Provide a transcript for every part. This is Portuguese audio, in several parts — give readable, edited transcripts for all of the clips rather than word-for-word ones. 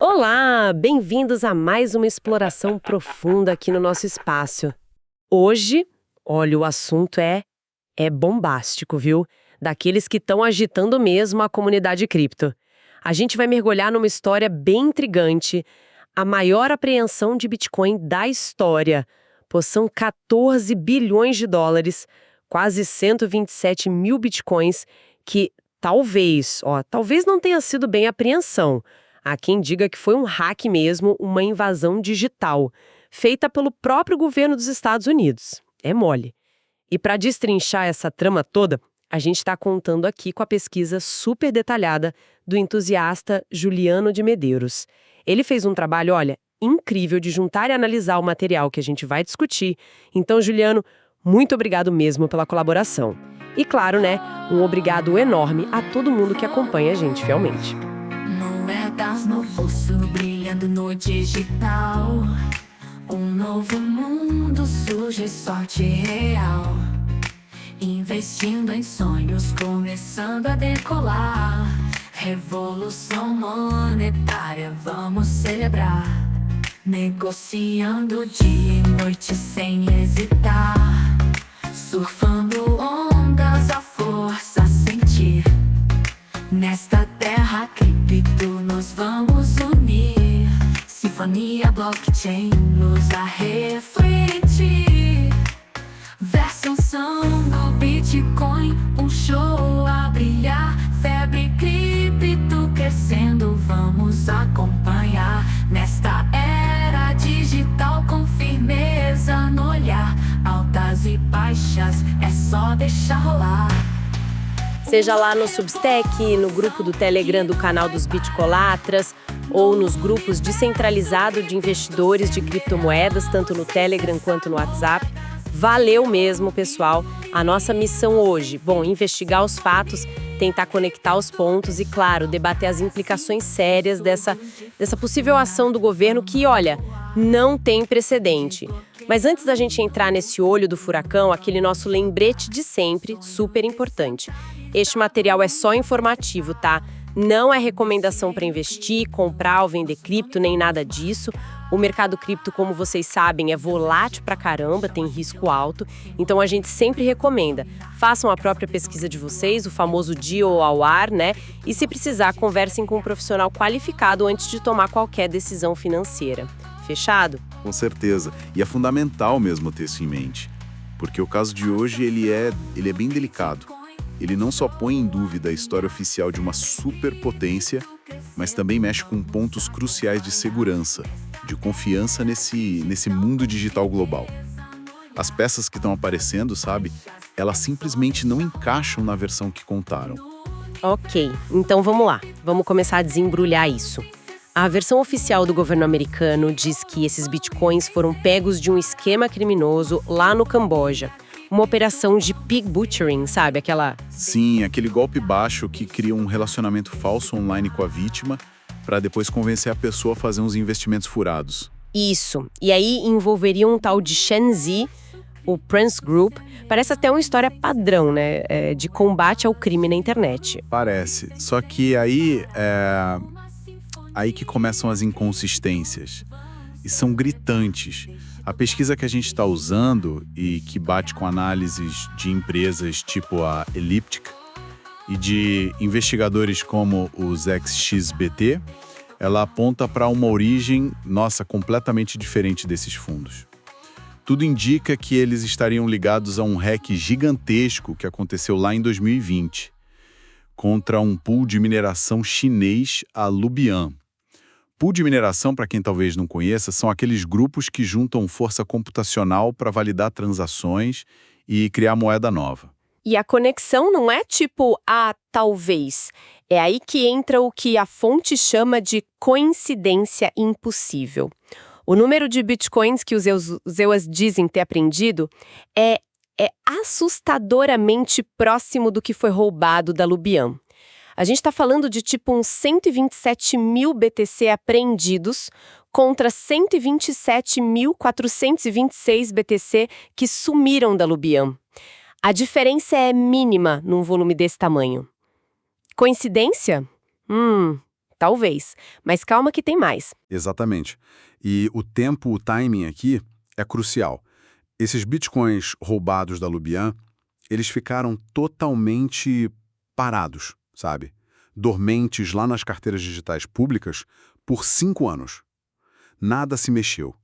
Olá, bem-vindos a mais uma exploração profunda aqui no nosso espaço. Hoje, olha, o assunto é bombástico, viu? Daqueles que estão agitando mesmo a comunidade cripto. A gente vai mergulhar numa história bem intrigante, a maior apreensão de Bitcoin da história. Pô, são 14 bilhões de dólares, quase 127 mil Bitcoins, que talvez não tenha sido bem apreensão. Há quem diga que foi um hack mesmo, uma invasão digital, feita pelo próprio governo dos Estados Unidos. É mole. E para destrinchar essa trama toda, a gente está contando aqui com a pesquisa super detalhada do entusiasta Juliano de Medeiros. Ele fez um trabalho, olha, incrível de juntar e analisar o material que a gente vai discutir. Então, Juliano, muito obrigado mesmo pela colaboração. E claro, né, um obrigado enorme a todo mundo que acompanha a gente fielmente. Moedas no bolso brilhando no digital. Um novo mundo surge, sorte real. Investindo em sonhos, começando a decolar. Revolução monetária, vamos celebrar. Negociando dia e noite sem hesitar. Surfando ondas, a força a sentir. Nesta terra cripto nos vamos unir. Sinfonia blockchain nos a refletir. Versão do Bitcoin, um show a brilhar. Febre cripto crescendo, vamos acompanhar. Nesta era digital com firmeza no olhar. Altas e baixas, é só deixar rolar. Seja lá no Substack, no grupo do Telegram do canal dos Bitcolatras, ou nos grupos descentralizados de investidores de criptomoedas, tanto no Telegram quanto no WhatsApp. Valeu mesmo, pessoal. A nossa missão hoje, investigar os fatos, tentar conectar os pontos e, claro, debater as implicações sérias dessa possível ação do governo que, olha, não tem precedente. Mas antes da gente entrar nesse olho do furacão, aquele nosso lembrete de sempre, super importante. Este material é só informativo, tá? Não é recomendação para investir, comprar ou vender cripto, nem nada disso. O mercado cripto, como vocês sabem, é volátil pra caramba, tem risco alto. Então a gente sempre recomenda. Façam a própria pesquisa de vocês, o famoso deal ao ar, né? E se precisar, conversem com um profissional qualificado antes de tomar qualquer decisão financeira. Fechado? Com certeza. E é fundamental mesmo ter isso em mente. Porque o caso de hoje, ele é bem delicado. Ele não só põe em dúvida a história oficial de uma superpotência, mas também mexe com pontos cruciais de segurança, de confiança nesse mundo digital global. As peças que estão aparecendo, sabe, elas simplesmente não encaixam na versão que contaram. Ok, então vamos lá. Vamos começar a desembrulhar isso. A versão oficial do governo americano diz que esses bitcoins foram pegos de um esquema criminoso lá no Camboja. Uma operação de pig butchering, sabe? Sim, aquele golpe baixo que cria um relacionamento falso online com a vítima para depois convencer a pessoa a fazer uns investimentos furados. Isso. E aí envolveria um tal de Shenzi, o Prince Group. Parece até uma história padrão, né? De combate ao crime na internet. Parece. Só que aí que começam as inconsistências. E são gritantes. A pesquisa que a gente está usando e que bate com análises de empresas tipo a Elliptic e de investigadores como os XXBT, ela aponta para uma origem, completamente diferente desses fundos. Tudo indica que eles estariam ligados a um hack gigantesco que aconteceu lá em 2020, contra um pool de mineração chinês, a Lubian. Pool de mineração, para quem talvez não conheça, são aqueles grupos que juntam força computacional para validar transações e criar moeda nova. E a conexão não é tipo, talvez. É aí que entra o que a fonte chama de coincidência impossível. O número de bitcoins que os EUAs dizem ter apreendido é assustadoramente próximo do que foi roubado da Lubian. A gente está falando de tipo uns 127 mil BTC apreendidos contra 127.426 BTC que sumiram da Lubian. A diferença é mínima num volume desse tamanho. Coincidência? Talvez. Mas calma que tem mais. Exatamente. E o tempo, o timing aqui é crucial. Esses bitcoins roubados da Lubian, eles ficaram totalmente parados, sabe? Dormentes lá nas carteiras digitais públicas por 5 anos. Nada se mexeu.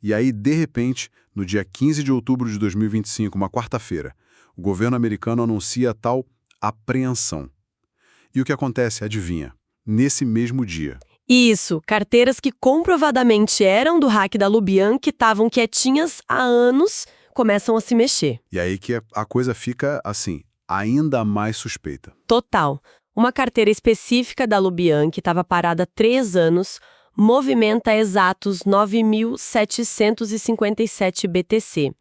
E aí, de repente, no dia 15 de outubro de 2025, uma quarta-feira, o governo americano anuncia a tal apreensão. E o que acontece, adivinha? Nesse mesmo dia. Isso, carteiras que comprovadamente eram do hack da Lubian, que estavam quietinhas há anos, começam a se mexer. E aí que a coisa fica, assim, ainda mais suspeita. Total. Uma carteira específica da Lubian, que estava parada há 3 anos, movimenta exatos 9.757 BTC.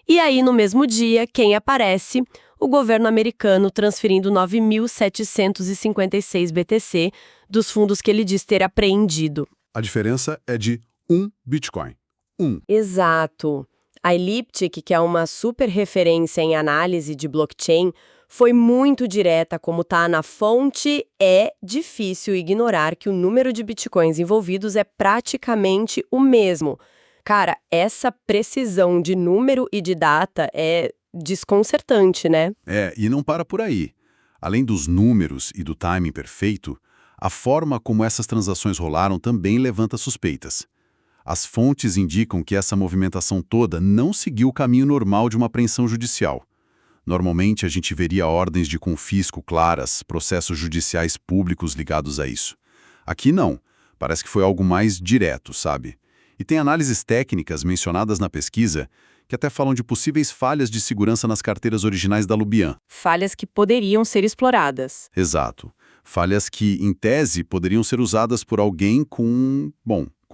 E aí, no mesmo dia, quem aparece? O governo americano transferindo 9.756 BTC dos fundos que ele diz ter apreendido. A diferença é de 1 Bitcoin. 1. Exato. A Elliptic, que é uma super referência em análise de blockchain, foi muito direta, como tá na fonte. É difícil ignorar que o número de bitcoins envolvidos é praticamente o mesmo. Cara, essa precisão de número e de data é desconcertante, né? E não para por aí. Além dos números e do timing perfeito, a forma como essas transações rolaram também levanta suspeitas. As fontes indicam que essa movimentação toda não seguiu o caminho normal de uma apreensão judicial. Normalmente, a gente veria ordens de confisco claras, processos judiciais públicos ligados a isso. Aqui não. Parece que foi algo mais direto, sabe? E tem análises técnicas mencionadas na pesquisa que até falam de possíveis falhas de segurança nas carteiras originais da Lubian. Falhas que poderiam ser exploradas. Exato. Falhas que, em tese, poderiam ser usadas por alguém com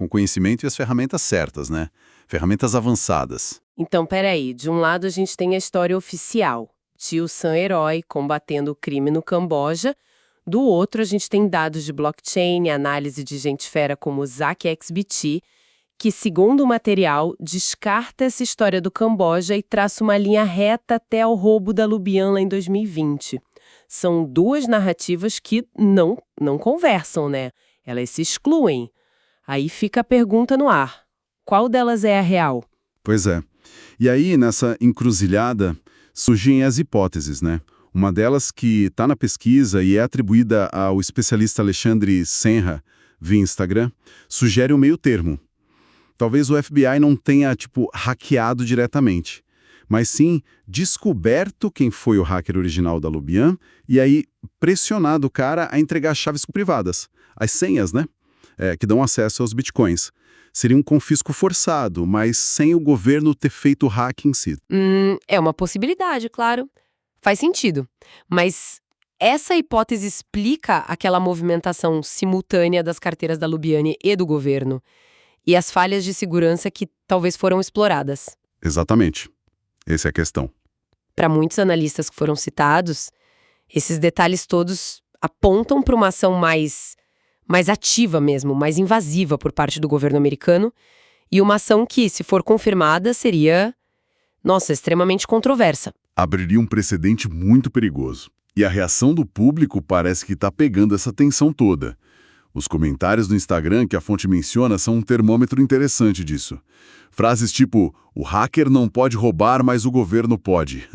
conhecimento e as ferramentas certas, né? Ferramentas avançadas. Então, peraí, de um lado a gente tem a história oficial, Tio Sam herói combatendo o crime no Camboja, do outro a gente tem dados de blockchain e análise de gente fera como ZachXBT, que, segundo o material, descarta essa história do Camboja e traça uma linha reta até ao roubo da Lubian lá em 2020. São 2 narrativas que não conversam, né? Elas se excluem. Aí fica a pergunta no ar. Qual delas é a real? Pois é. E aí, nessa encruzilhada, surgem as hipóteses, né? Uma delas que está na pesquisa e é atribuída ao especialista Alexandre Senra via Instagram, sugere um meio termo. Talvez o FBI não tenha, hackeado diretamente, mas sim descoberto quem foi o hacker original da Lubian e aí pressionado o cara a entregar chaves privadas, as senhas, né? Que dão acesso aos bitcoins. Seria um confisco forçado, mas sem o governo ter feito o hack em si. É uma possibilidade, claro. Faz sentido. Mas essa hipótese explica aquela movimentação simultânea das carteiras da Lubian e do governo. E as falhas de segurança que talvez foram exploradas. Exatamente. Essa é a questão. Para muitos analistas que foram citados, esses detalhes todos apontam para uma ação mais ativa mesmo, mais invasiva por parte do governo americano, e uma ação que, se for confirmada, seria, extremamente controversa. Abriria um precedente muito perigoso. E a reação do público parece que está pegando essa tensão toda. Os comentários no Instagram que a fonte menciona são um termômetro interessante disso. Frases tipo, o hacker não pode roubar, mas o governo pode.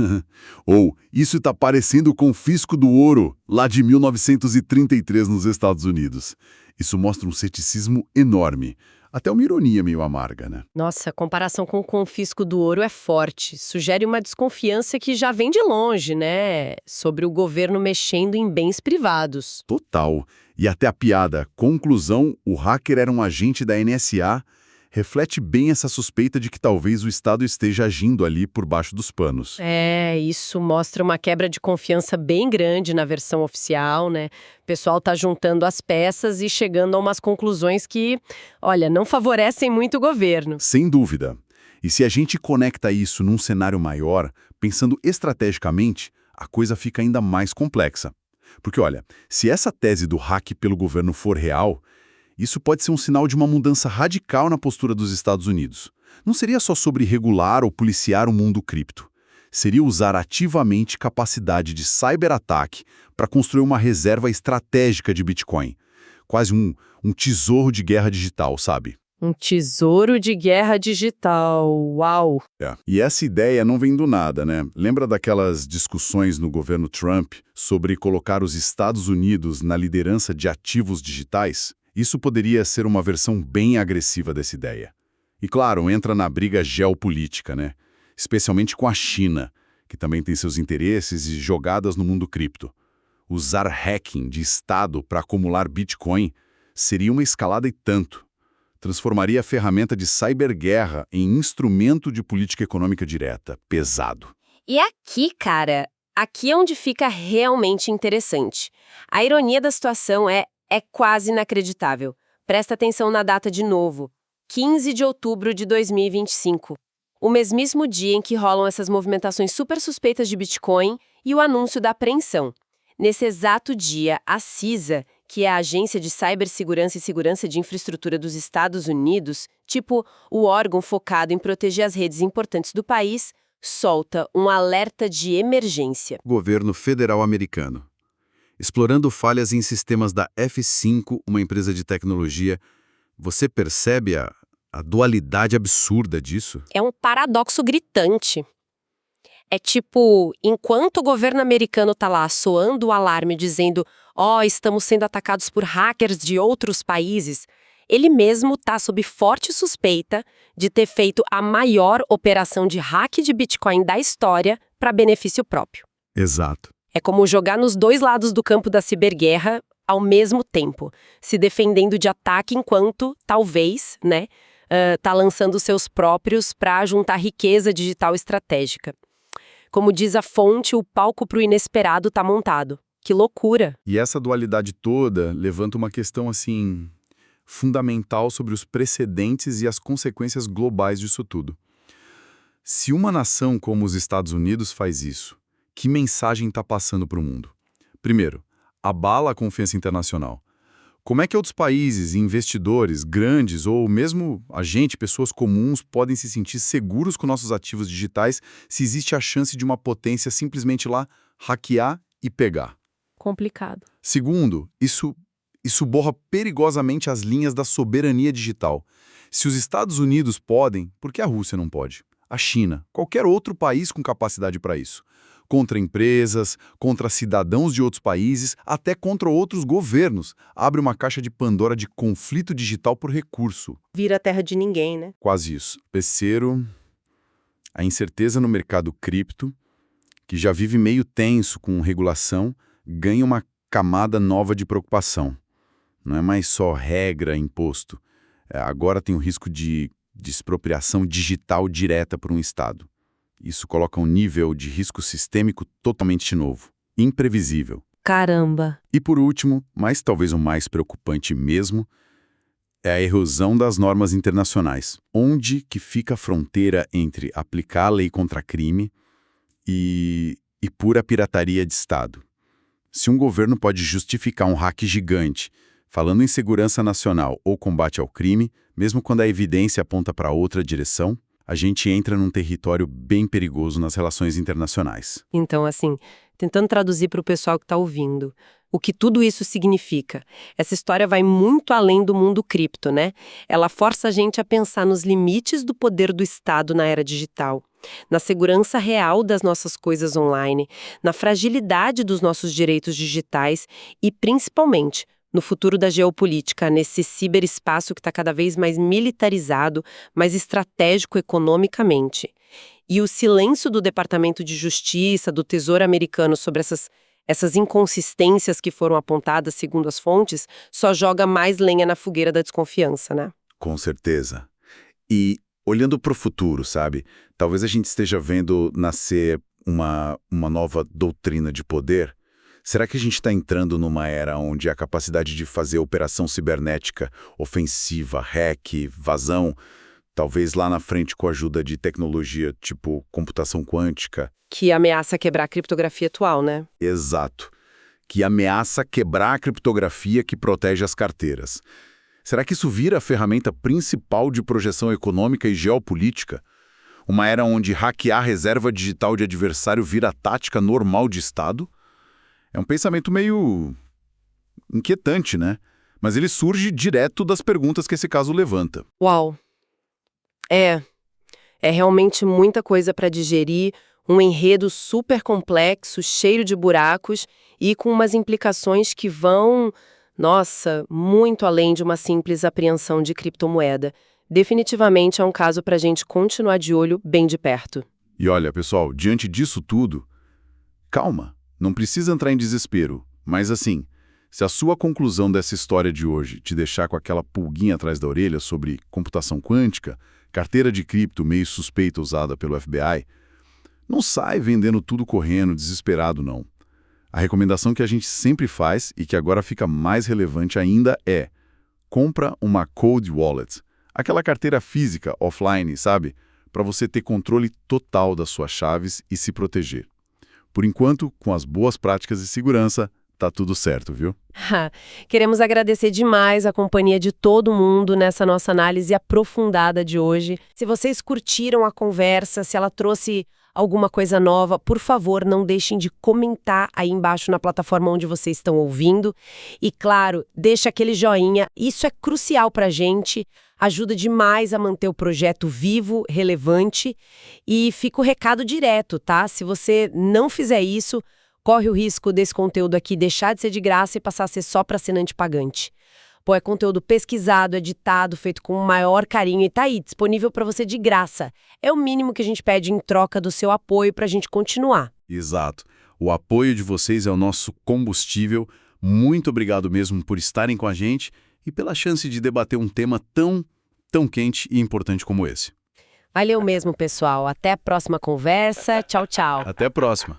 Ou, isso está parecendo o confisco do ouro, lá de 1933 nos Estados Unidos. Isso mostra um ceticismo enorme. Até uma ironia meio amarga, né? Nossa, a comparação com o confisco do ouro é forte. Sugere uma desconfiança que já vem de longe, né? Sobre o governo mexendo em bens privados. Total. E até a piada, conclusão, o hacker era um agente da NSA, reflete bem essa suspeita de que talvez o Estado esteja agindo ali por baixo dos panos. Isso mostra uma quebra de confiança bem grande na versão oficial, né? O pessoal tá juntando as peças e chegando a umas conclusões que, não favorecem muito o governo. Sem dúvida. E se a gente conecta isso num cenário maior, pensando estrategicamente, a coisa fica ainda mais complexa. Porque, se essa tese do hack pelo governo for real, isso pode ser um sinal de uma mudança radical na postura dos Estados Unidos. Não seria só sobre regular ou policiar o mundo cripto. Seria usar ativamente capacidade de cyberataque para construir uma reserva estratégica de Bitcoin, Quase um tesouro de guerra digital, sabe? Um tesouro de guerra digital. Uau! E essa ideia não vem do nada, né? Lembra daquelas discussões no governo Trump sobre colocar os Estados Unidos na liderança de ativos digitais? Isso poderia ser uma versão bem agressiva dessa ideia. E claro, entra na briga geopolítica, né? Especialmente com a China, que também tem seus interesses e jogadas no mundo cripto. Usar hacking de Estado para acumular Bitcoin seria uma escalada e tanto. Transformaria a ferramenta de cyberguerra em instrumento de política econômica direta. Pesado. E aqui, cara, aqui é onde fica realmente interessante. A ironia da situação é quase inacreditável. Presta atenção na data de novo. 15 de outubro de 2025. O mesmíssimo dia em que rolam essas movimentações super suspeitas de Bitcoin e o anúncio da apreensão. Nesse exato dia, a CISA, que é a Agência de Cibersegurança e Segurança de Infraestrutura dos Estados Unidos, tipo o órgão focado em proteger as redes importantes do país, solta um alerta de emergência. Governo federal americano. Explorando falhas em sistemas da F5, uma empresa de tecnologia, você percebe a dualidade absurda disso? É um paradoxo gritante. É tipo, enquanto o governo americano tá lá soando o alarme dizendo estamos sendo atacados por hackers de outros países, ele mesmo tá sob forte suspeita de ter feito a maior operação de hack de Bitcoin da história para benefício próprio. Exato. É como jogar nos dois lados do campo da ciberguerra ao mesmo tempo, se defendendo de ataque enquanto, talvez, tá lançando seus próprios para juntar riqueza digital estratégica. Como diz a fonte, o palco pro inesperado tá montado. Que loucura! E essa dualidade toda levanta uma questão, assim, fundamental sobre os precedentes e as consequências globais disso tudo. Se uma nação como os Estados Unidos faz isso, que mensagem está passando para o mundo? Primeiro, abala a confiança internacional. Como é que outros países, investidores, grandes ou mesmo pessoas comuns podem se sentir seguros com nossos ativos digitais se existe a chance de uma potência simplesmente lá hackear e pegar? Complicado. Segundo, isso borra perigosamente as linhas da soberania digital. Se os Estados Unidos podem, por que a Rússia não pode? A China, qualquer outro país com capacidade para isso. Contra empresas, contra cidadãos de outros países, até contra outros governos. Abre uma caixa de Pandora de conflito digital por recurso. Vira terra de ninguém, né? Quase isso. Terceiro, a incerteza no mercado cripto, que já vive meio tenso com regulação, ganha uma camada nova de preocupação. Não é mais só regra, imposto. Agora tem o risco de expropriação digital direta por um Estado. Isso coloca um nível de risco sistêmico totalmente novo, imprevisível. Caramba! E por último, mas talvez o mais preocupante mesmo, é a erosão das normas internacionais. Onde que fica a fronteira entre aplicar a lei contra crime e pura pirataria de Estado? Se um governo pode justificar um hack gigante, falando em segurança nacional ou combate ao crime, mesmo quando a evidência aponta para outra direção, a gente entra num território bem perigoso nas relações internacionais. Então, assim, tentando traduzir para o pessoal que está ouvindo, o que tudo isso significa? Essa história vai muito além do mundo cripto, né? Ela força a gente a pensar nos limites do poder do Estado na era digital, na segurança real das nossas coisas online, na fragilidade dos nossos direitos digitais e, principalmente, no futuro da geopolítica, nesse ciberespaço que está cada vez mais militarizado, mais estratégico economicamente. E o silêncio do Departamento de Justiça, do Tesouro americano sobre essas inconsistências que foram apontadas segundo as fontes, só joga mais lenha na fogueira da desconfiança, né? Com certeza. E olhando para o futuro, sabe? Talvez a gente esteja vendo nascer uma nova doutrina de poder. Será que a gente está entrando numa era onde a capacidade de fazer operação cibernética, ofensiva, hack, vazão, talvez lá na frente com a ajuda de tecnologia tipo computação quântica? Que ameaça quebrar a criptografia atual, né? Exato. Que ameaça quebrar a criptografia que protege as carteiras. Será que isso vira a ferramenta principal de projeção econômica e geopolítica? Uma era onde hackear a reserva digital de adversário vira a tática normal de Estado? É um pensamento meio inquietante, né? mas ele surge direto das perguntas que esse caso levanta. Uau! É realmente muita coisa para digerir, um enredo super complexo, cheio de buracos e com umas implicações que vão, nossa, muito além de uma simples apreensão de criptomoeda. Definitivamente é um caso para a gente continuar de olho bem de perto. E olha, pessoal, diante disso tudo, calma, não precisa entrar em desespero, mas assim, se a sua conclusão dessa história de hoje te deixar com aquela pulguinha atrás da orelha sobre computação quântica, carteira de cripto meio suspeita usada pelo FBI, não sai vendendo tudo correndo, desesperado não. A recomendação que a gente sempre faz e que agora fica mais relevante ainda é: compra uma cold wallet, aquela carteira física offline, sabe? Para você ter controle total das suas chaves e se proteger. Por enquanto, com as boas práticas de segurança, tá tudo certo, viu? Queremos agradecer demais a companhia de todo mundo nessa nossa análise aprofundada de hoje. Se vocês curtiram a conversa, se ela trouxe alguma coisa nova, por favor, não deixem de comentar aí embaixo na plataforma onde vocês estão ouvindo. E, claro, deixa aquele joinha, isso é crucial pra gente, ajuda demais a manter o projeto vivo, relevante. E fica o recado direto, tá? Se você não fizer isso, corre o risco desse conteúdo aqui deixar de ser de graça e passar a ser só para assinante pagante. Pô, é conteúdo pesquisado, editado, feito com o maior carinho e tá aí, disponível para você de graça. É o mínimo que a gente pede em troca do seu apoio para a gente continuar. Exato. O apoio de vocês é o nosso combustível. Muito obrigado mesmo por estarem com a gente e pela chance de debater um tema tão quente e importante como esse. Valeu mesmo, pessoal. Até a próxima conversa. Tchau, tchau. Até a próxima.